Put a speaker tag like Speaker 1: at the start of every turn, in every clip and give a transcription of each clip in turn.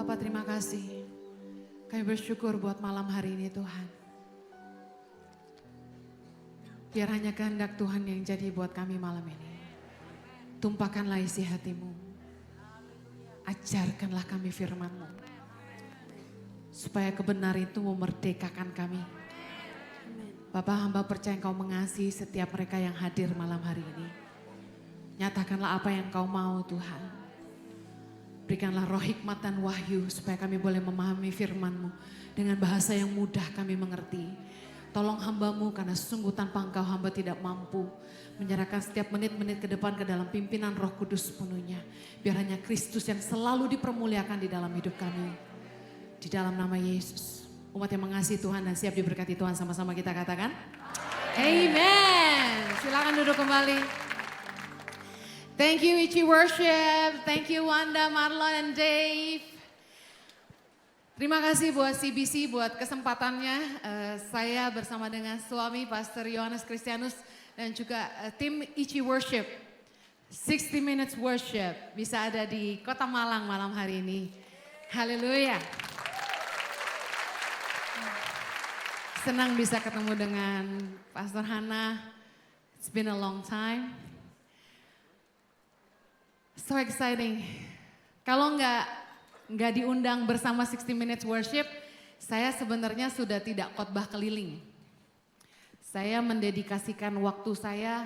Speaker 1: Bapak terima kasih. Kami bersyukur buat malam hari ini Tuhan. Biar hanya kehendak Tuhan yang jadi buat kami malam ini. Tumpahkanlah isi hatimu. Ajarkanlah kami firman-Mu. Supaya kebenaran itu memerdekakan kami. Bapak hamba percaya Engkau mengasihi setiap mereka yang hadir malam hari ini. Nyatakanlah apa yang Engkau mau Tuhan. Berikanlah roh hikmat dan wahyu supaya kami boleh memahami firman-Mu dengan bahasa yang mudah kami mengerti. Tolong hamba-Mu karena sungguh tanpa Engkau hamba tidak mampu menyerahkan setiap menit-menit ke depan ke dalam pimpinan Roh Kudus sepenuhnya. Biar hanya Kristus yang selalu dipermuliakan di dalam hidup kami. Di dalam nama Yesus. Umat yang mengasihi Tuhan dan siap diberkati Tuhan sama-sama kita katakan. Amen. Silakan duduk kembali. Thank you Ichi Worship, thank you Wanda, Marlon, and Dave. Terima kasih buat CBC buat kesempatannya. Saya bersama dengan suami Pastor Yohanes Kristianus dan juga tim Ichi Worship. 60 Minutes Worship bisa ada di Kota Malang malam hari ini. Haleluya. Senang bisa ketemu dengan Pastor Hana. It's been a long time. So exciting. Kalau nggak diundang bersama 60 Minutes Worship, saya sebenarnya sudah tidak khotbah keliling. Saya mendedikasikan waktu saya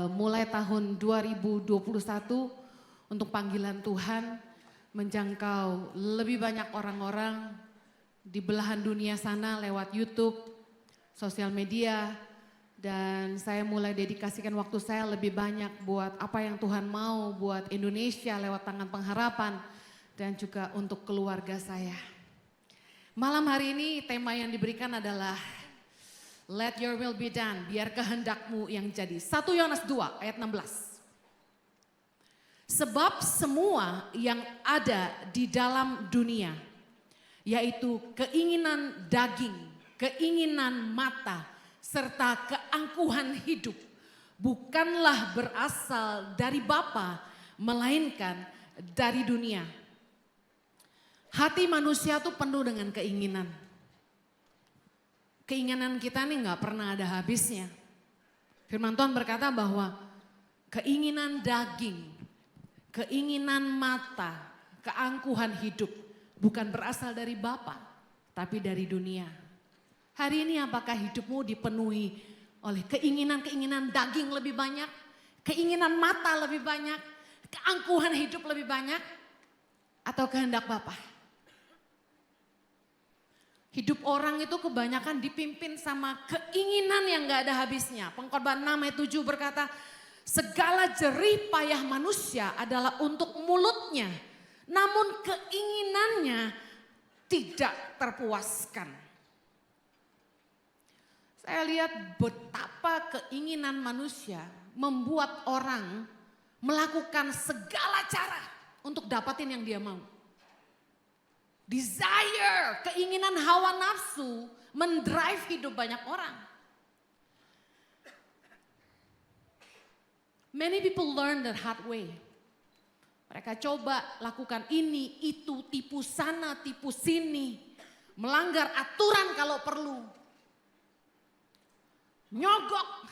Speaker 1: mulai tahun 2021 untuk panggilan Tuhan menjangkau lebih banyak orang-orang di belahan dunia sana lewat YouTube, sosial media. Dan saya mulai dedikasikan waktu saya lebih banyak buat apa yang Tuhan mau buat Indonesia lewat Tangan Pengharapan dan juga untuk keluarga saya. Malam hari ini tema yang diberikan adalah Let your will be done, biar kehendakmu yang jadi. 1 Yohanes 2 ayat 16. Sebab semua yang ada di dalam dunia, yaitu keinginan daging, keinginan mata, serta keangkuhan hidup bukanlah berasal dari Bapa melainkan dari dunia. Hati manusia tuh penuh dengan keinginan. Keinginan kita nih gak pernah ada habisnya. Firman Tuhan berkata bahwa keinginan daging, keinginan mata, keangkuhan hidup bukan berasal dari Bapa tapi dari dunia. Hari ini apakah hidupmu dipenuhi oleh keinginan-keinginan daging lebih banyak, keinginan mata lebih banyak, keangkuhan hidup lebih banyak, atau kehendak Bapa? Hidup orang itu kebanyakan dipimpin sama keinginan yang gak ada habisnya. Pengkhotbah 6 ayat 7 berkata, segala jerih payah manusia adalah untuk mulutnya, namun keinginannya tidak terpuaskan. Saya lihat betapa keinginan manusia membuat orang melakukan segala cara untuk dapatin yang dia mau. Desire, keinginan hawa nafsu mendrive hidup banyak orang. Many people learn the hard way. Mereka coba lakukan ini, itu, tipu sana, tipu sini. Melanggar aturan kalau perlu. Nyogok,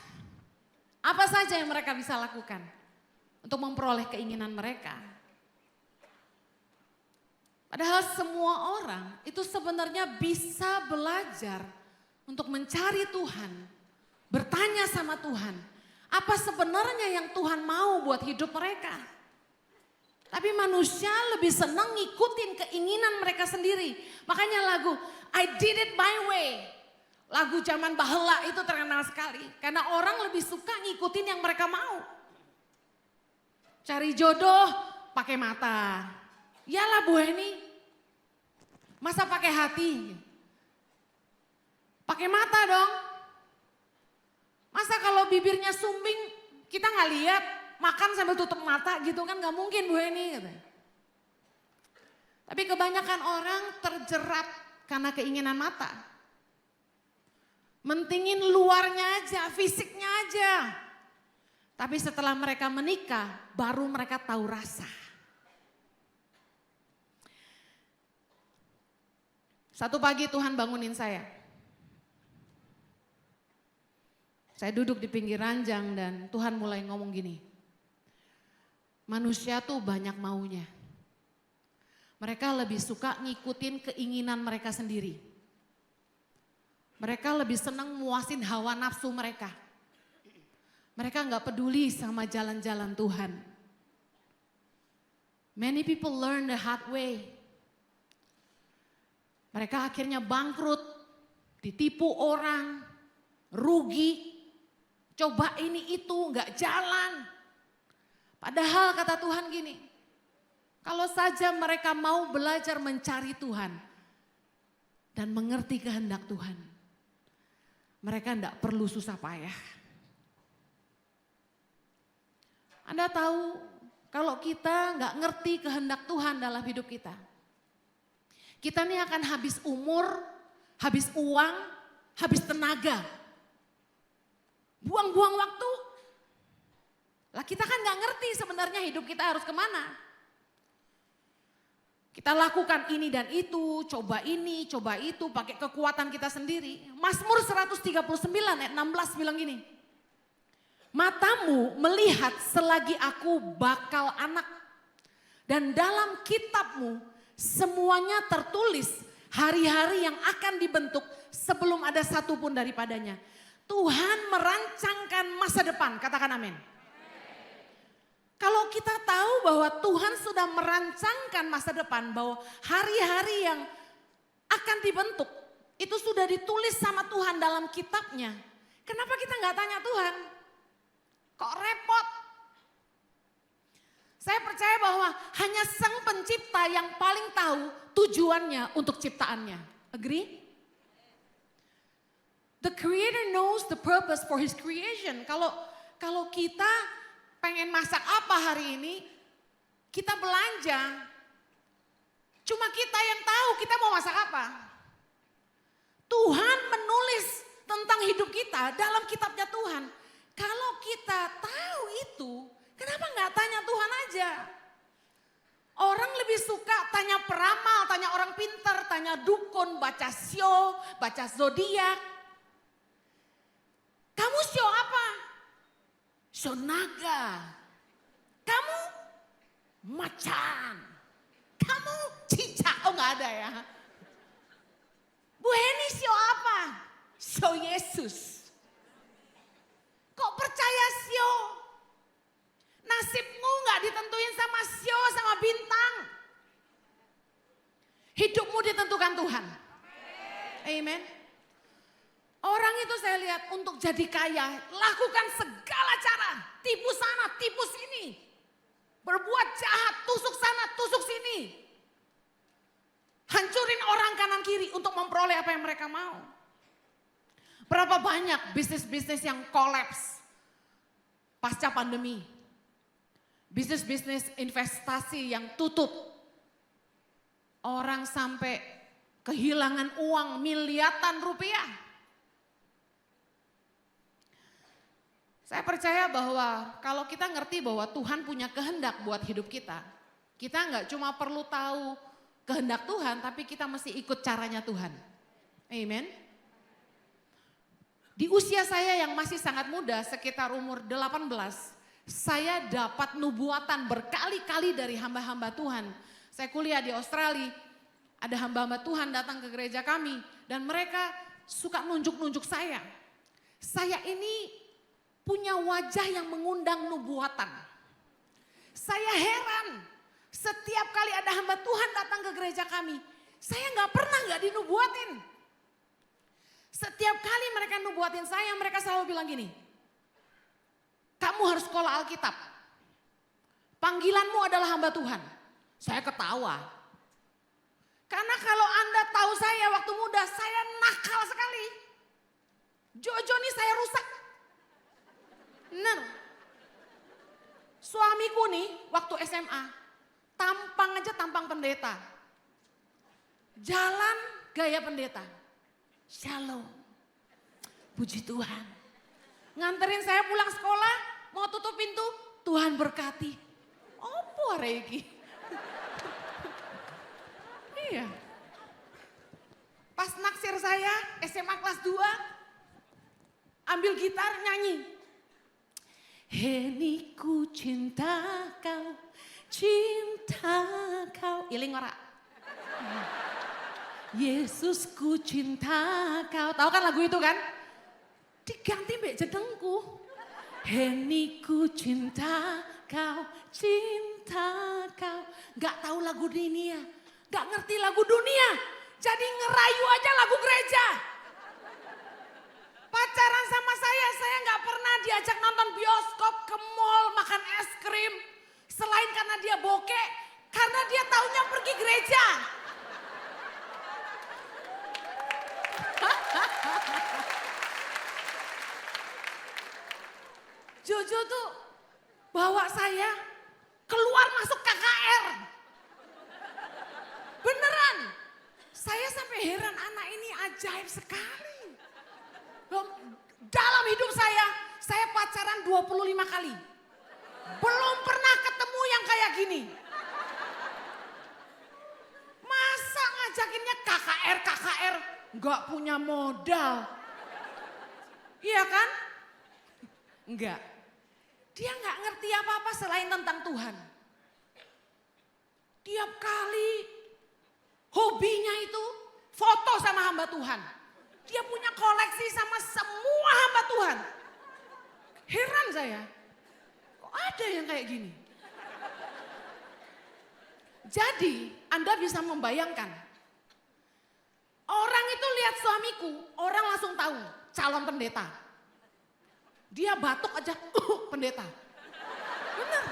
Speaker 1: apa saja yang mereka bisa lakukan untuk memperoleh keinginan mereka. Padahal semua orang itu sebenarnya bisa belajar untuk mencari Tuhan, bertanya sama Tuhan, apa sebenarnya yang Tuhan mau buat hidup mereka. Tapi manusia lebih senang ngikutin keinginan mereka sendiri. Makanya lagu I did it my way. Lagu zaman bahela itu terkenal sekali. Karena orang lebih suka ngikutin yang mereka mau. Cari jodoh pakai mata. Yalah Bu Heni. Masa pakai hati? Pakai mata dong. Masa kalau bibirnya sumbing kita gak lihat. Makan sambil tutup mata gitu kan gak mungkin Bu Heni. Gitu. Tapi kebanyakan orang terjerat karena keinginan mata. Mentingin luarnya aja, fisiknya aja. Tapi setelah mereka menikah, baru mereka tahu rasa. Satu pagi Tuhan bangunin saya. Saya duduk di pinggir ranjang dan Tuhan mulai ngomong gini. Manusia tuh banyak maunya. Mereka lebih suka ngikutin keinginan mereka sendiri. Mereka lebih senang muasin hawa nafsu mereka. Mereka nggak peduli sama jalan-jalan Tuhan. Many people learn the hard way. Mereka akhirnya bangkrut, ditipu orang, rugi, coba ini itu nggak jalan. Padahal kata Tuhan gini, kalau saja mereka mau belajar mencari Tuhan dan mengerti kehendak Tuhan, mereka tidak perlu susah payah. Anda tahu kalau kita nggak ngerti kehendak Tuhan dalam hidup kita, kita nih akan habis umur, habis uang, habis tenaga. Buang-buang waktu. Lah kita kan gak ngerti sebenarnya hidup kita harus kemana. Kita lakukan ini dan itu, coba ini, coba itu, pakai kekuatan kita sendiri. Mazmur 139 ayat 16 bilang gini. Matamu melihat selagi aku bakal anak. Dan dalam kitabmu semuanya tertulis hari-hari yang akan dibentuk sebelum ada satu pun daripadanya. Tuhan merancangkan masa depan, katakan amin. Kalau kita tahu bahwa Tuhan sudah merancangkan masa depan, bahwa hari-hari yang akan dibentuk, itu sudah ditulis sama Tuhan dalam kitabnya. Kenapa kita nggak tanya Tuhan? Kok repot? Saya percaya bahwa hanya Sang Pencipta yang paling tahu tujuannya untuk ciptaannya. Agree? The Creator knows the purpose for His creation. Kalau kita pengen masak apa hari ini, kita belanja. Cuma kita yang tahu kita mau masak apa. Tuhan menulis tentang hidup kita dalam kitabnya Tuhan. Kalau kita tahu itu, kenapa nggak tanya Tuhan aja? Orang lebih suka tanya peramal, tanya orang pintar, tanya dukun, baca sio, baca zodiak. Kamu sio apa? Sio naga. Kamu macan. Kamu cicak. Oh nggak ada ya. Bu Heni sio apa? Sio Yesus. Kok percaya sio? Nasibmu gak ditentuin sama sio, sama bintang. Hidupmu ditentukan Tuhan. Amen. Orang itu saya lihat untuk jadi kaya, lakukan segala cara. Tipu sana, tipu sini. Berbuat jahat, tusuk sana, tusuk sini. Hancurin orang kanan kiri untuk memperoleh apa yang mereka mau. Berapa banyak bisnis-bisnis yang kolaps pasca pandemi. Bisnis-bisnis investasi yang tutup. Orang sampai kehilangan uang miliaran rupiah. Saya percaya bahwa kalau kita ngerti bahwa Tuhan punya kehendak buat hidup kita. Kita nggak cuma perlu tahu kehendak Tuhan, tapi kita mesti ikut caranya Tuhan. Amen. Di usia saya yang masih sangat muda, sekitar umur 18, saya dapat nubuatan berkali-kali dari hamba-hamba Tuhan. Saya kuliah di Australia, ada hamba-hamba Tuhan datang ke gereja kami dan mereka suka nunjuk-nunjuk saya. Saya ini punya wajah yang mengundang nubuatan. Saya heran, setiap kali ada hamba Tuhan datang ke gereja kami, saya nggak pernah nggak dinubuatin. Setiap kali mereka nubuatin saya, mereka selalu bilang gini, kamu harus sekolah Alkitab. Panggilanmu adalah hamba Tuhan. Saya ketawa. Karena kalau Anda tahu saya waktu muda, saya nakal sekali. Jojo nih saya rusak. Benar. Suamiku nih waktu SMA, tampang aja tampang pendeta. Jalan gaya pendeta. Shalom. Puji Tuhan. Nganterin saya pulang sekolah, mau tutup pintu, Tuhan berkati. Opo areki. Iya. Pas naksir saya SMA kelas 2, ambil gitar nyanyi. Heni ku cinta kau, cinta kau. Iling ora? Yesus ku cinta kau. Tahu kan lagu itu kan? Diganti mbek jenengku. Heni ku cinta kau, cinta kau. Gak tahu lagu dunia, gak ngerti lagu dunia. Jadi ngerayu aja lagu gereja. Pacaran sama saya gak pernah diajak nonton bioskop, ke mall, makan es krim. Selain karena dia bokeh, karena dia taunya pergi gereja. Jojo tuh bawa saya keluar masuk KKR. Beneran. Saya sampai heran, anak ini ajaib sekali. Dalam hidup saya pacaran 25 kali. Belum pernah ketemu yang kayak gini. Masa ngajakinnya KKR, nggak punya modal. Iya kan? Enggak. Dia nggak ngerti apa-apa selain tentang Tuhan. Tiap kali hobinya itu foto sama hamba Tuhan. Dia punya koleksi sama semua hamba Tuhan. Heran saya, kok ada yang kayak gini? Jadi Anda bisa membayangkan, orang itu lihat suamiku, orang langsung tahu calon pendeta. Dia batuk aja, pendeta. Benar.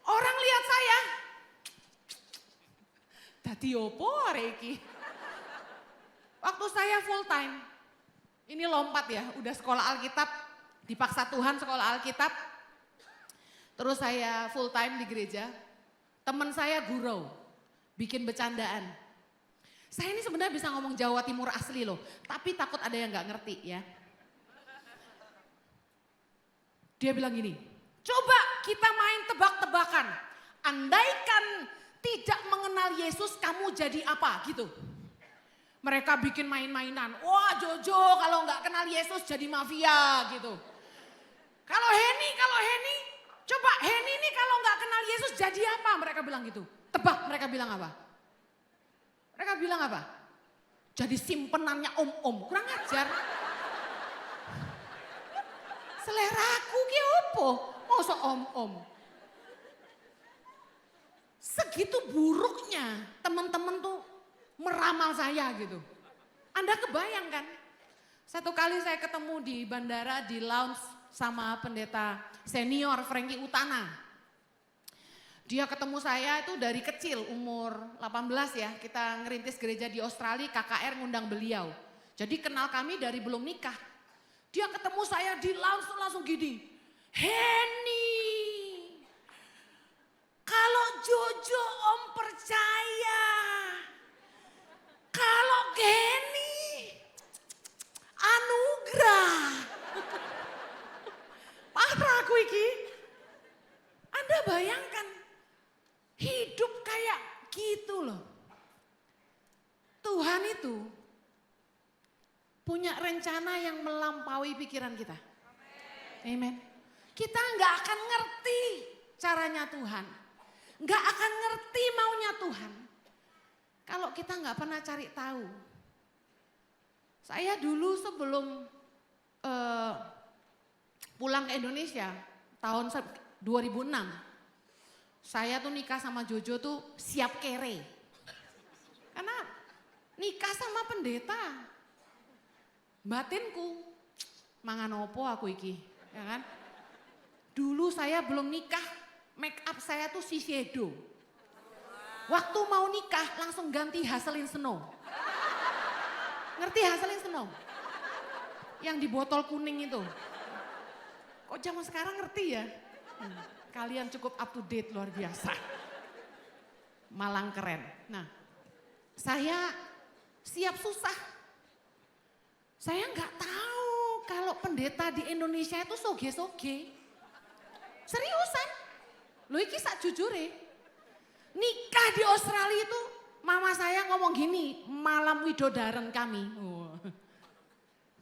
Speaker 1: Orang lihat saya, dadi opo areki. Waktu saya full time, ini lompat ya, udah sekolah Alkitab, dipaksa Tuhan sekolah Alkitab. Terus saya full time di gereja, teman saya gurau, bikin bercandaan. Saya ini sebenarnya bisa ngomong Jawa Timur asli loh, tapi takut ada yang gak ngerti ya. Dia bilang gini, coba kita main tebak-tebakan. Andaikan tidak mengenal Yesus, kamu jadi apa gitu. Mereka bikin main-mainan. Wah Jojo kalau gak kenal Yesus jadi mafia gitu. Kalau Heni, coba Heni ini kalau gak kenal Yesus jadi apa? Mereka bilang gitu. Tebak mereka bilang apa? Mereka bilang apa? Jadi simpenannya om-om, kurang ajar. Seleraku ki opo? Masa om-om? Segitu buruknya teman-teman tuh meramal saya gitu. Anda kebayang kan? Satu kali saya ketemu di bandara di lounge sama pendeta senior Frankie Utana. Dia ketemu saya itu dari kecil, umur 18 ya, kita ngerintis gereja di Australia, KKR ngundang beliau. Jadi kenal kami dari belum nikah. Dia ketemu saya di langsung gini, Heni, kalau Jojo om percaya, kalau Heni anugerah. Parah aku iki. Anda bayangkan. Hidup kayak gitu loh. Tuhan itu punya rencana yang melampaui pikiran kita. Amen. Kita nggak akan ngerti caranya Tuhan. Nggak akan ngerti maunya Tuhan. Kalau kita nggak pernah cari tahu. Saya dulu sebelum pulang ke Indonesia tahun 2006. Saya tuh nikah sama Jojo tuh siap kere. Karena nikah sama pendeta. Batinku, mangan opo aku iki, ya kan? Dulu saya belum nikah, make up saya tuh Shiseido. Waktu mau nikah langsung ganti Haselin Snow. Ngerti Haselin Snow? Yang di botol kuning itu. Kok zaman sekarang ngerti ya? Kalian cukup up to date luar biasa. Malang keren. Nah, saya siap susah. Saya nggak tahu kalau pendeta di Indonesia itu soge-soge. Seriusan. Loh iki sak jujure. Nikah di Australia itu Mama saya ngomong gini, malam widodaren kami. Oh.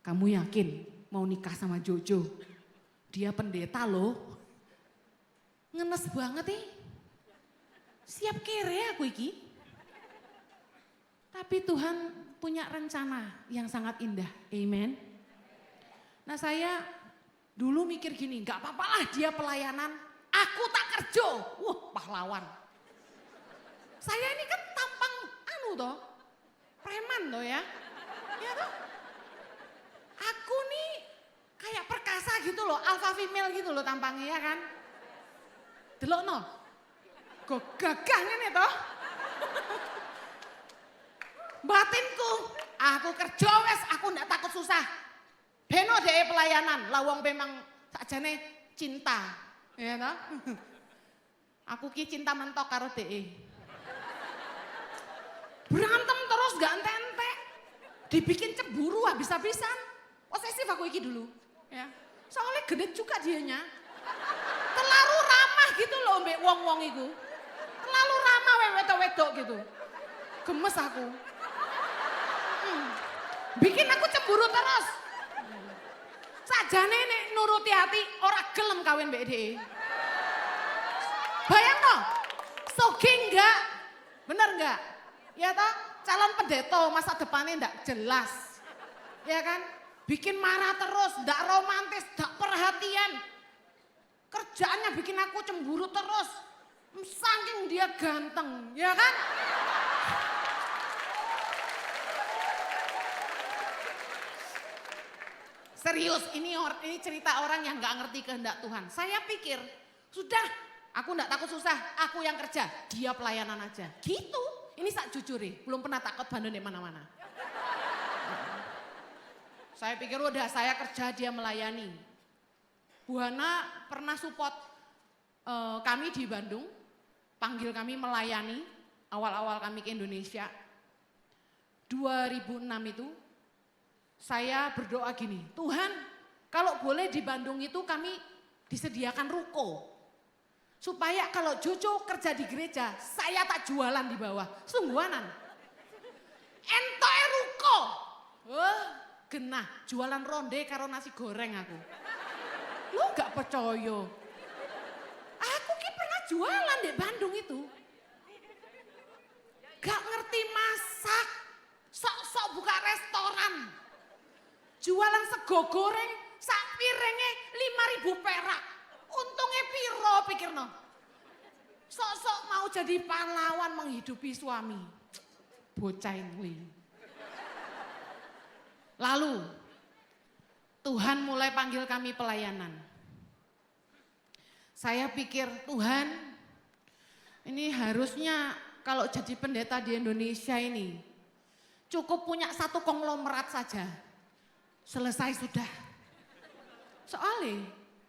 Speaker 1: Kamu yakin mau nikah sama Jojo? Dia pendeta loh. Ngenes banget nih. Siap kere aku iki. Tapi Tuhan punya rencana yang sangat indah. Amen. Nah saya dulu mikir gini, gak apa-apa lah dia pelayanan. Aku tak kerja. Wah pahlawan. Saya ini kan tampang toh, preman toh ya. Ya toh. Aku nih kayak perkasa gitu loh, alpha female gitu loh tampangnya ya kan. Delok no. Gagah ngene toh. Batinku, aku kerja wes, aku ndak takut susah. Beno deh pelayanan, lawang memang sakjane cinta. Ya toh. Aku ki cinta mentok karo DE. Berantem terus gak entek-entek. Dibikin cemburu habis-habisan. Posesif aku iki dulu. Ya. Soalnya gede juga dianya. Terlalu ramah gitu loh mbak wong-wong itu. Terlalu ramah wedok-wedok gitu. Gemes aku. Bikin aku cemburu terus. Sajane nek nuruti hati ora gelem kawin mbak DE. Bayang no, soge enggak, bener enggak? Ya toh, calon pendeta masa depannya enggak jelas. Ya kan? Bikin marah terus, enggak romantis, enggak perhatian. Kerjaannya bikin aku cemburu terus. Saking dia ganteng, ya kan? Serius, ini cerita orang yang enggak ngerti kehendak Tuhan. Saya pikir, sudah, aku enggak takut susah, aku yang kerja, dia pelayanan aja. Gitu. Ini sak jujure, belum pernah takut bandel di mana-mana. Saya pikir udah saya kerja dia melayani. Bu Hana pernah support kami di Bandung, panggil kami melayani awal-awal kami ke Indonesia. 2006 itu saya berdoa gini, Tuhan kalau boleh di Bandung itu kami disediakan ruko. Supaya kalau Jojo kerja di gereja, saya tak jualan di bawah. Sungguhanan. Entoke ruko. Genah, jualan ronde karo nasi goreng aku. Lu gak percaya. Aku ki pernah jualan di Bandung itu. Gak ngerti masak. Sok-sok buka restoran. Jualan sego goreng, sak piringnya 5.000 perak. Untungnya piro pikirno. Sok-sok mau jadi pahlawan menghidupi suami. Bocah ini. Lalu Tuhan mulai panggil kami pelayanan. Saya pikir Tuhan ini harusnya kalau jadi pendeta di Indonesia ini cukup punya satu konglomerat saja. Selesai sudah. Soalnya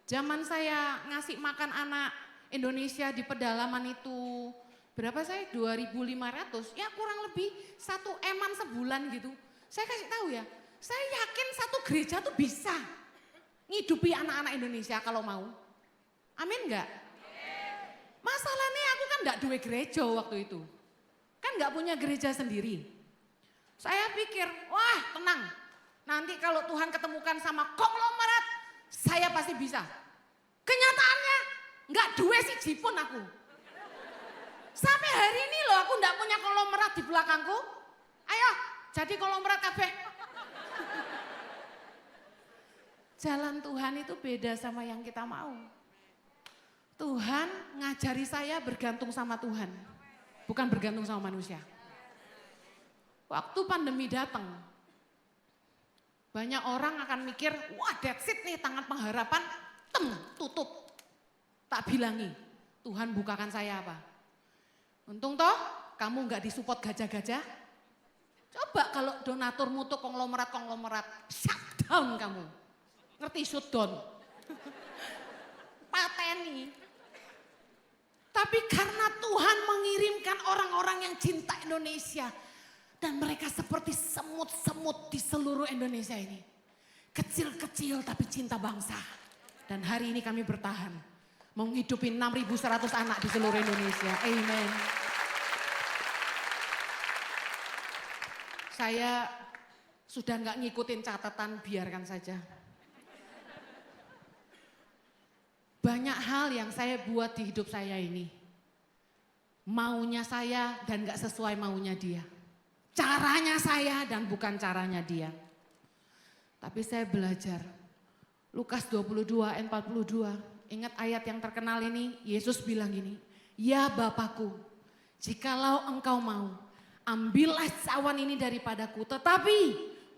Speaker 1: zaman saya ngasih makan anak Indonesia di pedalaman itu berapa saya 2.500 ya kurang lebih 1 eman sebulan gitu. Saya kasih tahu ya, saya yakin satu gereja tuh bisa ngidupi anak-anak Indonesia kalau mau. Amin enggak? Masalahnya aku kan enggak duwe gereja waktu itu. Kan enggak punya gereja sendiri. Saya pikir, wah tenang. Nanti kalau Tuhan ketemukan sama konglomerat, saya pasti bisa. Kenyataannya enggak duwe siji pun aku. Sampai hari ini loh aku enggak punya konglomerat di belakangku. Ayo jadi konglomerat kabeh. Jalan Tuhan itu beda sama yang kita mau. Tuhan ngajari saya bergantung sama Tuhan. Bukan bergantung sama manusia. Waktu pandemi datang, banyak orang akan mikir, wah that's it nih tangan pengharapan, tutup. Tak bilangi, Tuhan bukakan saya apa? Untung toh kamu nggak disupport gajah-gajah. Coba kalau donaturmu tuh konglomerat, shutdown kamu. Ngerti shutdown? Pateni. Tapi karena Tuhan mengirimkan orang-orang yang cinta Indonesia. Dan mereka seperti semut-semut di seluruh Indonesia ini. Kecil-kecil tapi cinta bangsa. Dan hari ini kami bertahan. Menghidupi 6.100 anak di seluruh Indonesia. Amen. Saya sudah nggak ngikutin catatan, biarkan saja. Banyak hal yang saya buat di hidup saya ini. Maunya saya dan gak sesuai maunya dia. Caranya saya dan bukan caranya dia. Tapi saya belajar. Lukas 22 ayat 42. Ingat ayat yang terkenal ini, Yesus bilang gini. Ya Bapakku, jikalau engkau mau, ambillah cawan ini daripadaku. Tetapi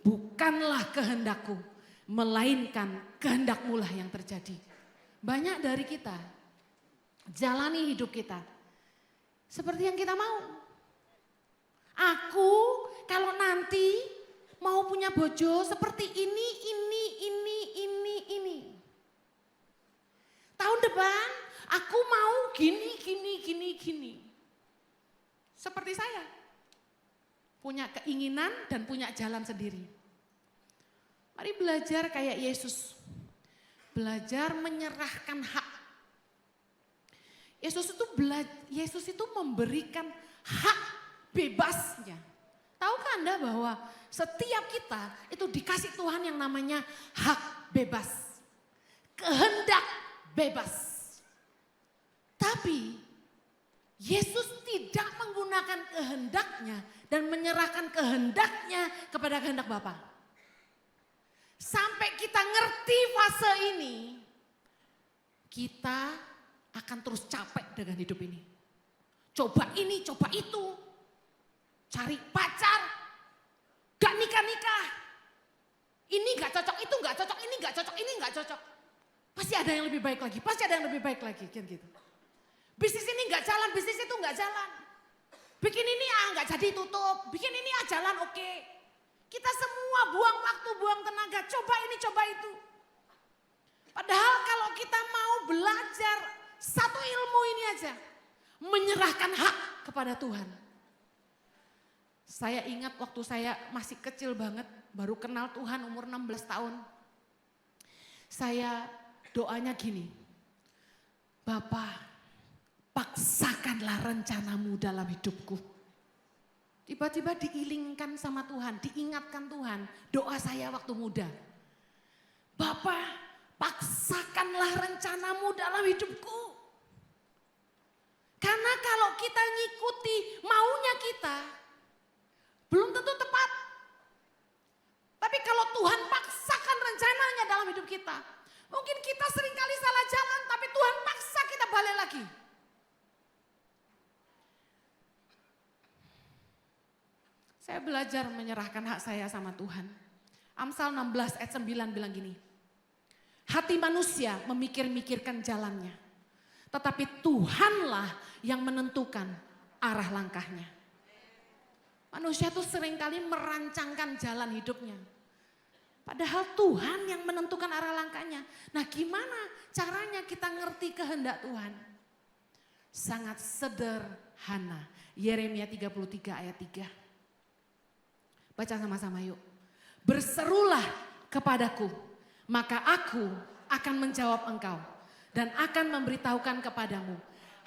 Speaker 1: bukanlah kehendakku, melainkan kehendakmu lah yang terjadi. Banyak dari kita jalani hidup kita seperti yang kita mau. Aku kalau nanti mau punya bojo seperti ini. Tahun depan aku mau gini. Seperti saya. Punya keinginan dan punya jalan sendiri. Mari belajar kayak Yesus. Belajar menyerahkan hak. Yesus itu memberikan hak bebasnya. Tahukah Anda bahwa setiap kita itu dikasih Tuhan yang namanya hak bebas. Kehendak bebas. Tapi Yesus tidak menggunakan kehendaknya dan menyerahkan kehendaknya kepada kehendak Bapa. Sampai kita ngerti fase ini, kita akan terus capek dengan hidup ini. Coba ini, coba itu. Cari pacar, gak nikah-nikah. Ini gak cocok, itu gak cocok, ini gak cocok, ini gak cocok. Pasti ada yang lebih baik lagi, gitu. Bisnis ini gak jalan, bisnis itu gak jalan. Bikin ini gak jadi tutup, bikin ini jalan oke. Kita semua buang waktu, buang tenaga, coba ini, coba itu. Padahal kalau kita mau belajar satu ilmu ini aja, menyerahkan hak kepada Tuhan. Saya ingat waktu saya masih kecil banget, baru kenal Tuhan umur 16 tahun. Saya doanya gini, Bapa, paksakanlah rencanamu dalam hidupku. Tiba-tiba diilingkan sama Tuhan, diingatkan Tuhan, doa saya waktu muda. Bapa, paksakanlah rencanamu dalam hidupku. Karena kalau kita ngikuti maunya kita, belum tentu tepat. Tapi kalau Tuhan paksakan rencananya dalam hidup kita, mungkin kita seringkali salah jalan, tapi Tuhan paksa kita balik lagi. Saya belajar menyerahkan hak saya sama Tuhan. Amsal 16 ayat 9 bilang gini. Hati manusia memikir-mikirkan jalannya. Tetapi Tuhanlah yang menentukan arah langkahnya. Manusia tuh seringkali merancangkan jalan hidupnya. Padahal Tuhan yang menentukan arah langkahnya. Nah gimana caranya kita ngerti kehendak Tuhan? Sangat sederhana. Yeremia 33 ayat 3. Baca sama-sama yuk. Berserulah kepadaku, maka aku akan menjawab engkau dan akan memberitahukan kepadamu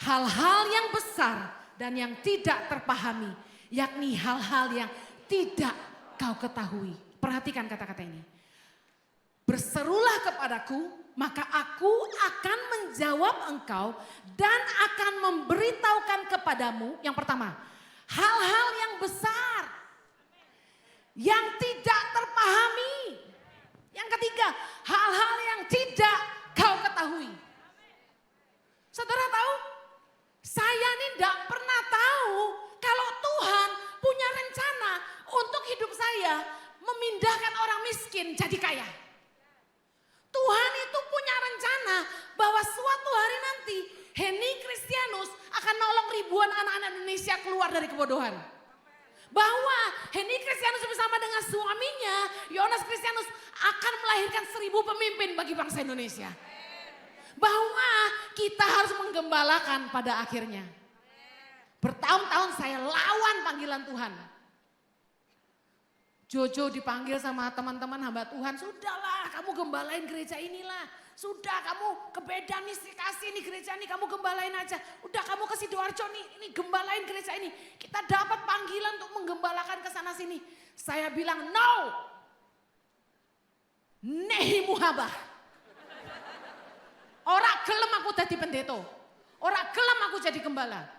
Speaker 1: hal-hal yang besar dan yang tidak terpahami, yakni hal-hal yang tidak kau ketahui. Perhatikan kata-kata ini. Berserulah kepadaku, maka aku akan menjawab engkau dan akan memberitahukan kepadamu. Yang pertama, hal-hal yang besar yang tidak terpahami. Yang ketiga, hal-hal yang tidak kau ketahui. Saudara tahu, saya ini tidak pernah tahu kalau Tuhan punya rencana untuk hidup saya memindahkan orang miskin jadi kaya. Tuhan itu punya rencana bahwa suatu hari nanti Henny Kristianus akan nolong ribuan anak-anak Indonesia keluar dari kebodohan. Bahwa Henny Kristianus bersama dengan suaminya Yonas Kristianus akan melahirkan 1000 pemimpin bagi bangsa Indonesia. Bahwa kita harus menggembalakan pada akhirnya. Bertahun-tahun saya lawan panggilan Tuhan. Jojo dipanggil sama teman-teman hamba Tuhan, sudahlah kamu gembalain gereja inilah. Sudah kamu ke Bedan nih, kasih nih gereja ini, kamu gembalain aja. Udah kamu ke Sidoarjo nih, ini gembalain gereja ini. Kita dapat panggilan untuk menggembalakan ke sana sini. Saya bilang no. Nehi muhabah. Ora gelem aku jadi pendeta. Ora gelem aku jadi gembala.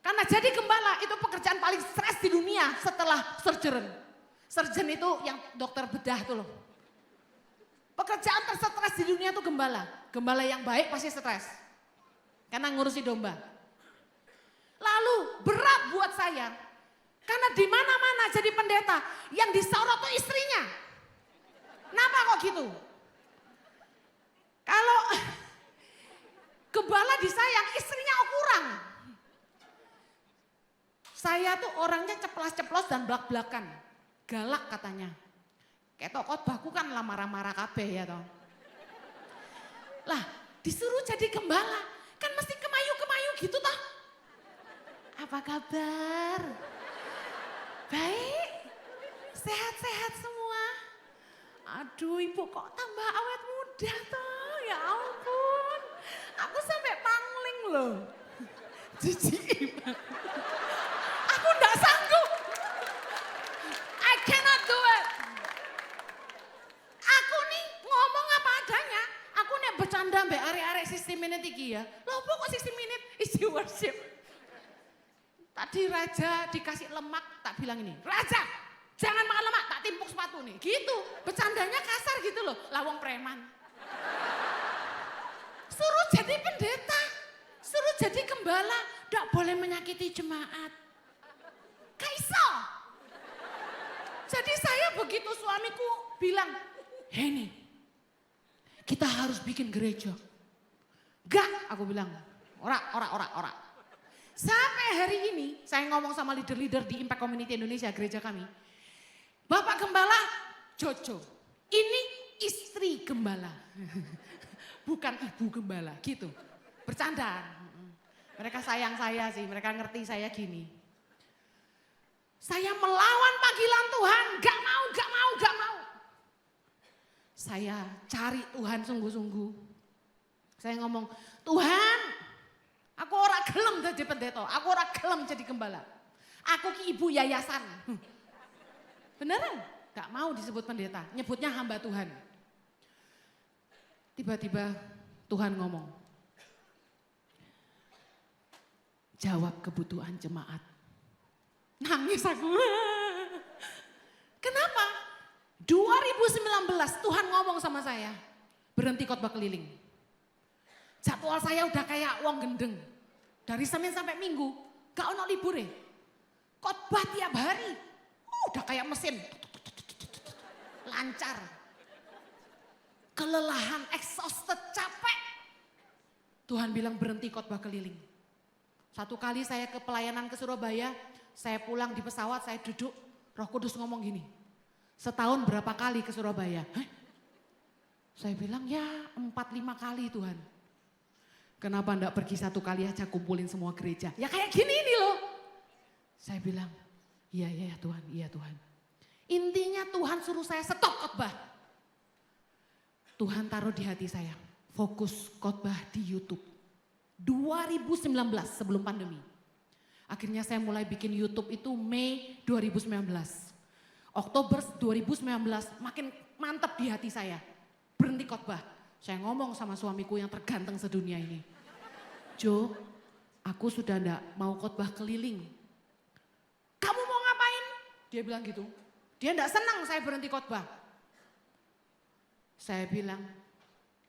Speaker 1: Karena jadi gembala itu pekerjaan paling stres di dunia setelah surgeon. Surgeon itu yang dokter bedah tuh loh. Pekerjaan terstres di dunia itu gembala. Gembala yang baik pasti stres. Karena ngurusi domba. Lalu berat buat saya. Karena di mana-mana jadi pendeta yang disorot tuh istrinya. Kenapa kok gitu? Kalau gembala disayang, istrinya kurang. Saya tuh orangnya ceplas-ceplos dan belak-belakan. Galak katanya. Kayak khotbahku kan lah marah-marah kabeh ya toh. Lah disuruh jadi gembala, kan mesti kemayu-kemayu gitu toh. Apa kabar? Baik, sehat-sehat semua. Aduh ibu kok tambah awet muda toh, ya ampun. Aku sampai pangling loh. Jijik. Aku enggak sanggup. I cannot do it. Aku nih ngomong apa adanya. Aku nih bercanda mbak arek-arek 60 minute iki ya. Loh kok 60 minute isi worship. Tadi raja dikasih lemak, tak bilang ini. Raja, jangan makan lemak, tak timpuk sepatu nih. Gitu, bercandanya kasar gitu loh. Lawang preman. Suruh jadi pendeta, suruh jadi gembala. Tidak boleh menyakiti jemaat. Kaiso. Jadi saya begitu suamiku bilang, Heni, kita harus bikin gereja. Enggak, aku bilang, ora. Sampai hari ini saya ngomong sama leader-leader di Impact Community Indonesia, gereja kami. Bapak Gembala, Jojo, ini istri gembala. Bukan ibu gembala, gitu. Bercanda. Mereka sayang saya sih, mereka ngerti saya gini. Saya melawan panggilan Tuhan, gak mau. Saya cari Tuhan sungguh-sungguh. Saya ngomong, Tuhan, aku ora gelem jadi pendeta, aku ora gelem jadi gembala. Aku ki ibu yayasan. Beneran, gak mau disebut pendeta, nyebutnya hamba Tuhan. Tiba-tiba Tuhan ngomong, jawab kebutuhan jemaat. Nangis aku. Kenapa? 2019 Tuhan ngomong sama saya, berhenti khotbah keliling. Jadwal saya udah kayak wong gendeng. Dari Senin sampai Minggu, gak ono libur ya. Khotbah tiap hari, udah kayak mesin. Lancar. Kelelahan, exhausted, capek. Tuhan bilang berhenti khotbah keliling. Satu kali saya ke pelayanan ke Surabaya, saya pulang di pesawat, saya duduk, Roh Kudus ngomong gini, setahun berapa kali ke Surabaya? Hah? Saya bilang ya 4-5 kali Tuhan. Kenapa enggak pergi 1 kali aja kumpulin semua gereja? Ya kayak gini ini loh. Saya bilang, iya Tuhan. Intinya Tuhan suruh saya stop khotbah. Tuhan taruh di hati saya, fokus khotbah di YouTube. 2019 sebelum pandemi. Akhirnya saya mulai bikin YouTube itu Mei 2019. Oktober 2019 makin mantap di hati saya. Berhenti khotbah. Saya ngomong sama suamiku yang terganteng sedunia ini. Jo, aku sudah enggak mau khotbah keliling. Kamu mau ngapain? Dia bilang gitu. Dia enggak senang saya berhenti khotbah. Saya bilang,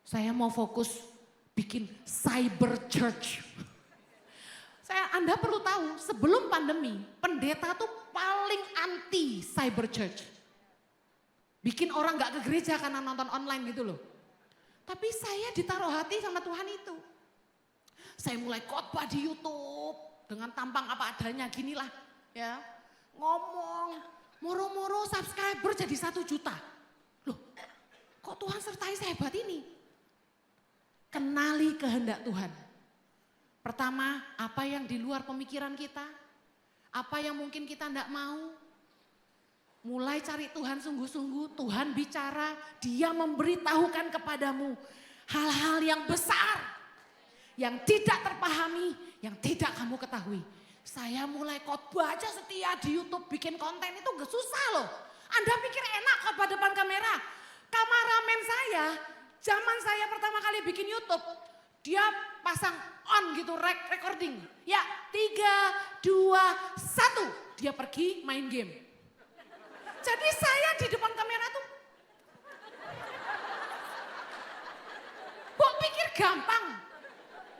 Speaker 1: saya mau fokus bikin cyber church. Anda perlu tahu, sebelum pandemi, pendeta tuh paling anti cyber church. Bikin orang gak ke gereja karena nonton online gitu loh. Tapi saya ditaruh hati sama Tuhan itu. Saya mulai khotbah di YouTube dengan tampang apa adanya, ginilah ya. Ngomong, moro-moro subscriber jadi 1 juta. Loh, kok Tuhan sertai saya hebat ini? Kenali kehendak Tuhan. Pertama, apa yang di luar pemikiran kita, apa yang mungkin kita enggak mau. Mulai cari Tuhan sungguh-sungguh, Tuhan bicara, Dia memberitahukan kepadamu hal-hal yang besar, yang tidak terpahami, yang tidak kamu ketahui. Saya mulai khotbah aja setia di YouTube, bikin konten itu gak susah loh. Anda pikir enak khotbah depan kamera? Kameramen saya, zaman saya pertama kali bikin YouTube, dia pasang on gitu, recording. Ya 3, 2, 1, dia pergi main game. Jadi saya di depan kamera tuh, kok pikir gampang.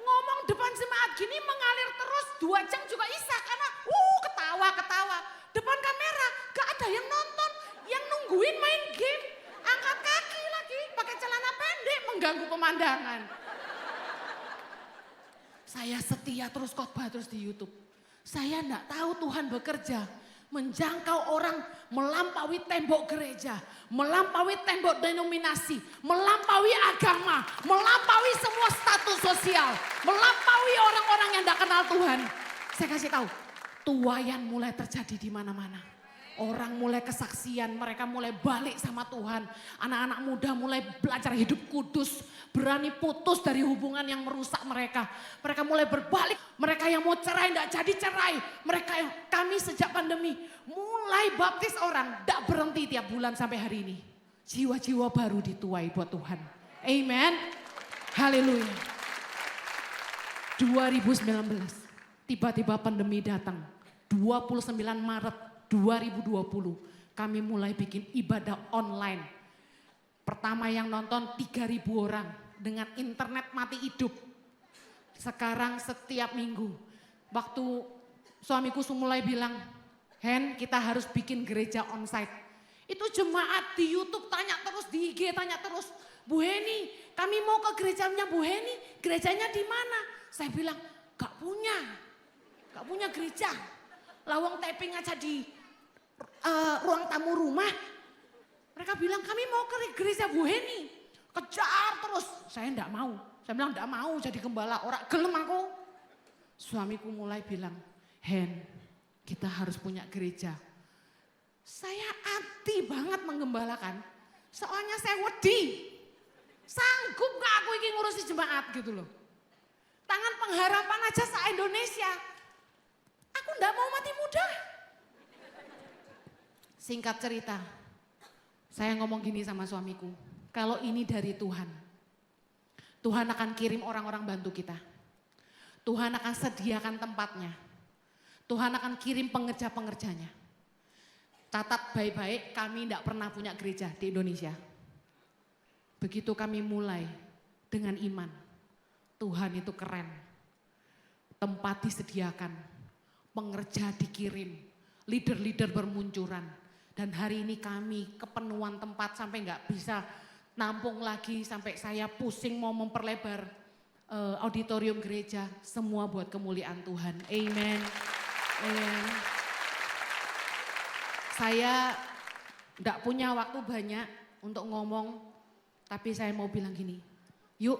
Speaker 1: Ngomong depan jemaat gini mengalir terus 2 jam juga bisa karena ketawa. Depan kamera gak ada yang nonton, yang nungguin main game. Angkat kaki lagi, pakai celana pendek mengganggu pemandangan. Saya setia terus khotbah terus di YouTube. Saya enggak tahu Tuhan bekerja menjangkau orang melampaui tembok gereja, melampaui tembok denominasi, melampaui agama, melampaui semua status sosial, melampaui orang-orang yang enggak kenal Tuhan. Saya kasih tahu, tuaian mulai terjadi di mana-mana. Orang mulai kesaksian, mereka mulai balik sama Tuhan. Anak-anak muda mulai belajar hidup kudus, berani putus dari hubungan yang merusak mereka. Mereka mulai berbalik, mereka yang mau cerai tidak jadi cerai. Kami sejak pandemi mulai baptis orang, tidak berhenti tiap bulan sampai hari ini. Jiwa-jiwa baru dituai buat Tuhan. Amen. Haleluya. 2019, tiba-tiba pandemi datang. 29 Maret 2020 kami mulai bikin ibadah online. Pertama yang nonton 3.000 orang dengan internet mati hidup. Sekarang setiap minggu. Waktu suamiku mulai bilang, Hen kita harus bikin gereja onsite. Itu jemaat di YouTube tanya terus, di IG tanya terus. Bu Heni kami mau ke gerejanya Bu Heni, gerejanya di mana? Saya bilang gak punya gereja. Lawang tapping aja di ruang tamu rumah. Mereka bilang kami mau ke gereja Bu Heni. Kejar terus. Saya enggak mau. Saya bilang enggak mau jadi gembala. Orang gelem aku. Suamiku mulai bilang, Hen kita harus punya gereja. Saya anti banget menggembalakan. Soalnya saya wedi. Sanggup gak aku ini ngurusi jemaat gitu loh. Tangan pengharapan aja se-Indonesia. Aku enggak mau mati muda. Singkat cerita, saya ngomong gini sama suamiku. Kalau ini dari Tuhan, Tuhan akan kirim orang-orang bantu kita. Tuhan akan sediakan tempatnya. Tuhan akan kirim pengerja-pengerjanya. Catat baik-baik, kami tidak pernah punya gereja di Indonesia. Begitu kami mulai dengan iman, Tuhan itu keren. Tempat disediakan, pengerja dikirim, leader-leader bermunculan. Dan hari ini kami kepenuhan tempat sampai nggak bisa nampung lagi, sampai saya pusing mau memperlebar auditorium gereja. Semua buat kemuliaan Tuhan. Amen. Amen. Saya nggak punya waktu banyak untuk ngomong, tapi saya mau bilang gini, yuk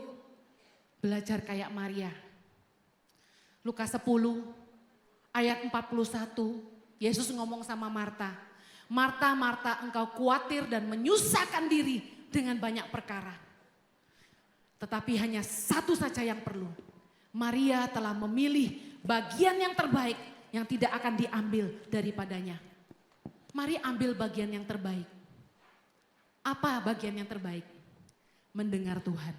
Speaker 1: belajar kayak Maria. Lukas 10 ayat 41, Yesus ngomong sama Marta, Marta, Marta, engkau khawatir dan menyusahkan diri dengan banyak perkara. Tetapi hanya satu saja yang perlu. Maria telah memilih bagian yang terbaik yang tidak akan diambil daripadanya. Mari ambil bagian yang terbaik. Apa bagian yang terbaik? Mendengar Tuhan.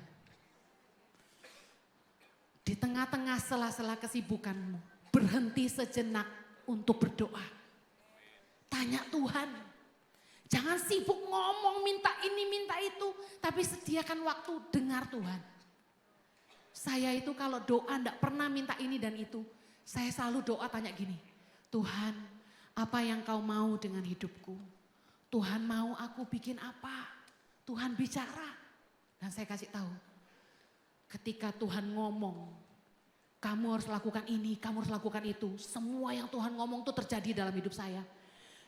Speaker 1: Di tengah-tengah sela-sela kesibukanmu, berhenti sejenak untuk berdoa. Tanya Tuhan. Jangan sibuk ngomong minta ini minta itu. Tapi sediakan waktu dengar Tuhan. Saya itu kalau doa enggak pernah minta ini dan itu. Saya selalu doa tanya gini. Tuhan apa yang kau mau dengan hidupku? Tuhan mau aku bikin apa? Tuhan bicara. Dan saya kasih tahu. Ketika Tuhan ngomong. Kamu harus lakukan ini, kamu harus lakukan itu. Semua yang Tuhan ngomong itu terjadi dalam hidup saya.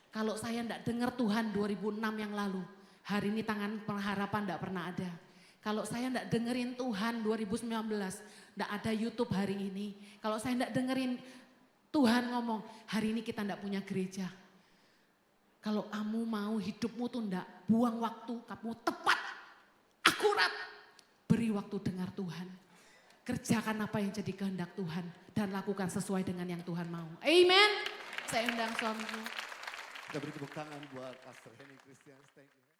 Speaker 1: Kalau saya enggak dengar Tuhan 2006 yang lalu, hari ini tangan pengharapan enggak pernah ada. Kalau saya enggak dengerin Tuhan 2019, enggak ada YouTube hari ini. Kalau saya enggak dengerin Tuhan ngomong, hari ini kita enggak punya gereja. Kalau kamu mau hidupmu tuh enggak buang waktu, kamu tepat, akurat, beri waktu dengar Tuhan. Kerjakan apa yang jadi kehendak Tuhan dan lakukan sesuai dengan yang Tuhan mau. Amen. Saya undang suamiku.
Speaker 2: Kita beri tepuk tangan buat Pastor Henny Christian. Thank you.